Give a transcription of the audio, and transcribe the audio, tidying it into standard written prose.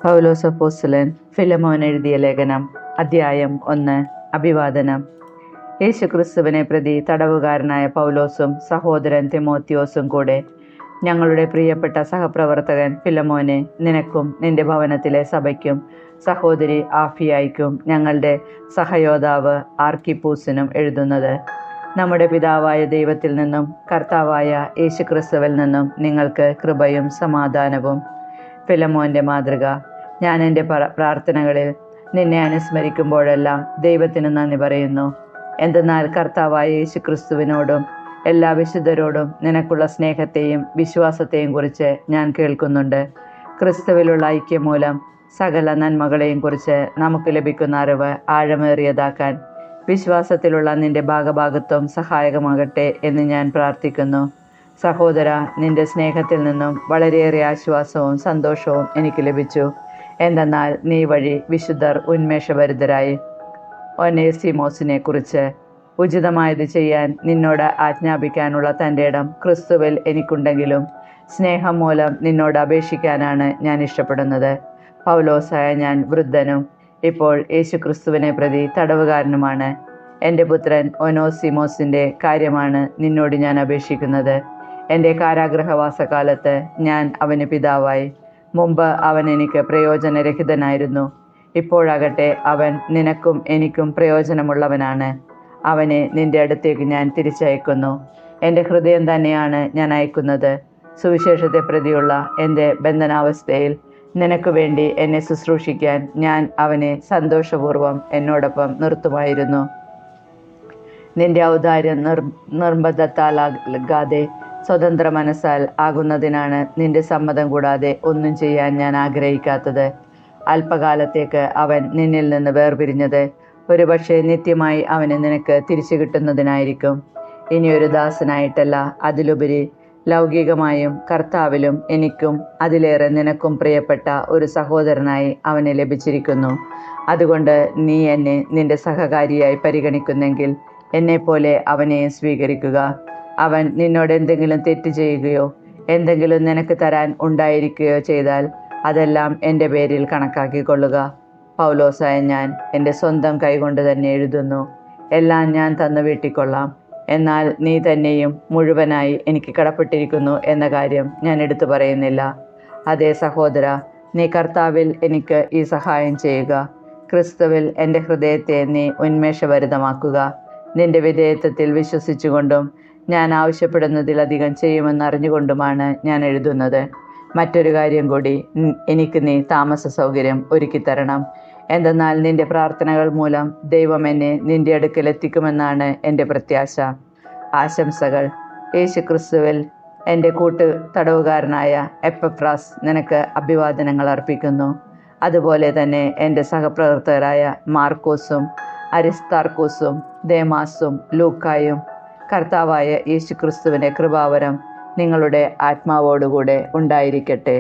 പൗലോസ് അപ്പോസ്തലൻ ഫിലമോൻ എഴുതിയ ലേഖനം അധ്യായം 1. അഭിവാദനം. യേശുക്രിസ്തുവിനെ പ്രതി തടവുകാരനായ പൗലോസും സഹോദരൻ തിമോത്തിയോസും കൂടെ ഞങ്ങളുടെ പ്രിയപ്പെട്ട സഹപ്രവർത്തകൻ ഫിലമോനെ, നിനക്കും നിന്റെ ഭവനത്തിലെ സഭയ്ക്കും സഹോദരി ആഫിയായ്ക്കും ഞങ്ങളുടെ സഹയോദ്ധാവ് ആർക്കിപ്പൂസിനും എഴുതുന്നത്: നമ്മുടെ പിതാവായ ദൈവത്തിൽ നിന്നും കർത്താവായ യേശുക്രിസ്തുവിൽ നിന്നും നിങ്ങൾക്ക് കൃപയും സമാധാനവും. ഫിലമോൻ്റെ മാതൃക. ഞാൻ എൻ്റെ പ്രാർത്ഥനകളിൽ നിന്നെ അനുസ്മരിക്കുമ്പോഴെല്ലാം ദൈവത്തിന് നന്ദി പറയുന്നു. എന്തെന്നാൽ കർത്താവായ യേശുക്രിസ്തുവിനോടും എല്ലാ വിശുദ്ധരോടും നിനക്കുള്ള സ്നേഹത്തെയും വിശ്വാസത്തെയും കുറിച്ച് ഞാൻ കേൾക്കുന്നുണ്ട്. ക്രിസ്തുവിലുള്ള ഐക്യം മൂലം സകല നന്മകളെയും കുറിച്ച് നമുക്ക് ലഭിക്കുന്ന അറിവ് ആഴമേറിയതാക്കാൻ വിശ്വാസത്തിലുള്ള നിന്റെ ഭാഗഭാഗത്വം സഹായകമാകട്ടെ എന്ന് ഞാൻ പ്രാർത്ഥിക്കുന്നു. സഹോദര, നിന്റെ സ്നേഹത്തിൽ നിന്നും വളരെയേറെ ആശ്വാസവും സന്തോഷവും എനിക്ക് ലഭിച്ചു. എന്തെന്നാൽ നീ വഴി വിശുദ്ധർ ഉന്മേഷഭരിതരായി. ഒനേസിമോസിനെ കുറിച്ച് ഉചിതമായത് ചെയ്യാൻ നിന്നോട് ആജ്ഞാപിക്കാനുള്ള തൻ്റെ ഇടം ക്രിസ്തുവിൽ എനിക്കുണ്ടെങ്കിലും സ്നേഹം മൂലം നിന്നോട് അപേക്ഷിക്കാനാണ് ഞാൻ ഇഷ്ടപ്പെടുന്നത്. പൗലോസായ ഞാൻ വൃദ്ധനും ഇപ്പോൾ യേശുക്രിസ്തുവിനെ പ്രതി തടവുകാരനുമാണ്. എൻ്റെ പുത്രൻ ഒനേസിമോസിൻ്റെ കാര്യമാണ് നിന്നോട് ഞാൻ അപേക്ഷിക്കുന്നത്. എൻ്റെ കാരാഗൃഹവാസകാലത്ത് ഞാൻ അവന് പിതാവായി. മുമ്പ് അവൻ എനിക്ക് പ്രയോജനരഹിതനായിരുന്നു. ഇപ്പോഴാകട്ടെ അവൻ നിനക്കും എനിക്കും പ്രയോജനമുള്ളവനാണ്. അവനെ നിന്റെ അടുത്തേക്ക് ഞാൻ തിരിച്ചയക്കുന്നു. എൻ്റെ ഹൃദയം തന്നെയാണ് ഞാൻ അയക്കുന്നത്. സുവിശേഷത്തെ പ്രതിയുള്ള എൻ്റെ ബന്ധനാവസ്ഥയിൽ നിനക്ക് വേണ്ടി എന്നെ ശുശ്രൂഷിക്കാൻ ഞാൻ അവനെ സന്തോഷപൂർവ്വം എന്നോടൊപ്പം നിർത്തുമായിരുന്നു. നിന്റെ ഔദാര്യം നിർബന്ധത്താലാകാതെ സ്വതന്ത്ര മനസ്സാൽ ആകുന്നതിനാണ് നിന്റെ സമ്മതം കൂടാതെ ഒന്നും ചെയ്യാൻ ഞാൻ ആഗ്രഹിക്കാത്തത്. അല്പകാലത്തേക്ക് അവൻ നിന്നിൽ നിന്ന് വേർപിരിഞ്ഞത് ഒരുപക്ഷെ നിത്യമായി അവന് നിനക്ക് തിരിച്ചു കിട്ടുന്നതിനായിരിക്കും. ഇനിയൊരു ദാസനായിട്ടല്ല, അതിലുപരി ലൗകികമായും കർത്താവിലും എനിക്കും അതിലേറെ നിനക്കും പ്രിയപ്പെട്ട ഒരു സഹോദരനായി അവനെ ലഭിച്ചിരിക്കുന്നു. അതുകൊണ്ട് നീ എന്നെ നിന്റെ സഹകാരിയായി പരിഗണിക്കുന്നെങ്കിൽ എന്നെപ്പോലെ അവനെ സ്വീകരിക്കുക. അവൻ നിന്നോട് എന്തെങ്കിലും തെറ്റ് ചെയ്യുകയോ എന്തെങ്കിലും നിനക്ക് തരാൻ ഉണ്ടായിരിക്കുകയോ ചെയ്താൽ അതെല്ലാം എൻ്റെ പേരിൽ കണക്കാക്കിക്കൊള്ളുക. പൗലോസായ ഞാൻ എൻ്റെ സ്വന്തം കൈകൊണ്ട് തന്നെ എഴുതുന്നു. എല്ലാം ഞാൻ തന്നു വീട്ടിക്കൊള്ളാം. എന്നാൽ നീ തന്നെയും മുഴുവനായി എനിക്ക് കടപ്പെട്ടിരിക്കുന്നു എന്ന കാര്യം ഞാൻ എടുത്തു പറയുന്നില്ല. അതേ സഹോദര, നീ കർത്താവിൽ എനിക്ക് ഈ സഹായം ചെയ്യുക. ക്രിസ്തുവിൽ എൻ്റെ ഹൃദയത്തെ നീ ഉന്മേഷഭരിതമാക്കുക. നിന്റെ വിധേയത്വത്തിൽ വിശ്വസിച്ചുകൊണ്ടും ഞാൻ ആവശ്യപ്പെടുന്നതിലധികം ചെയ്യുമെന്ന് അറിഞ്ഞുകൊണ്ടുമാണ് ഞാൻ എഴുതുന്നത്. മറ്റൊരു കാര്യം കൂടി, എനിക്ക് നീ താമസ സൗകര്യം ഒരുക്കിത്തരണം. എന്തെന്നാൽ നിന്റെ പ്രാർത്ഥനകൾ മൂലം ദൈവം എന്നെ നിന്റെ അടുക്കൽ എത്തിക്കുമെന്നാണ് എൻ്റെ പ്രത്യാശ. ആശംസകൾ. യേശുക്രിസ്തുവിൽ എൻ്റെ തടവുകാരനായ എപ്പഫ്രാസ് നിനക്ക് അഭിവാദനങ്ങൾ അർപ്പിക്കുന്നു. അതുപോലെ തന്നെ എൻ്റെ സഹപ്രവർത്തകരായ മാർക്കോസും അരിസ്താർക്കോസും ദേമാസും ലൂക്കായും. കർത്താവായ യേശുക്രിസ്തുവിൻ്റെ കൃപാവരം നിങ്ങളുടെ ആത്മാവോടുകൂടെ ഉണ്ടായിരിക്കട്ടെ.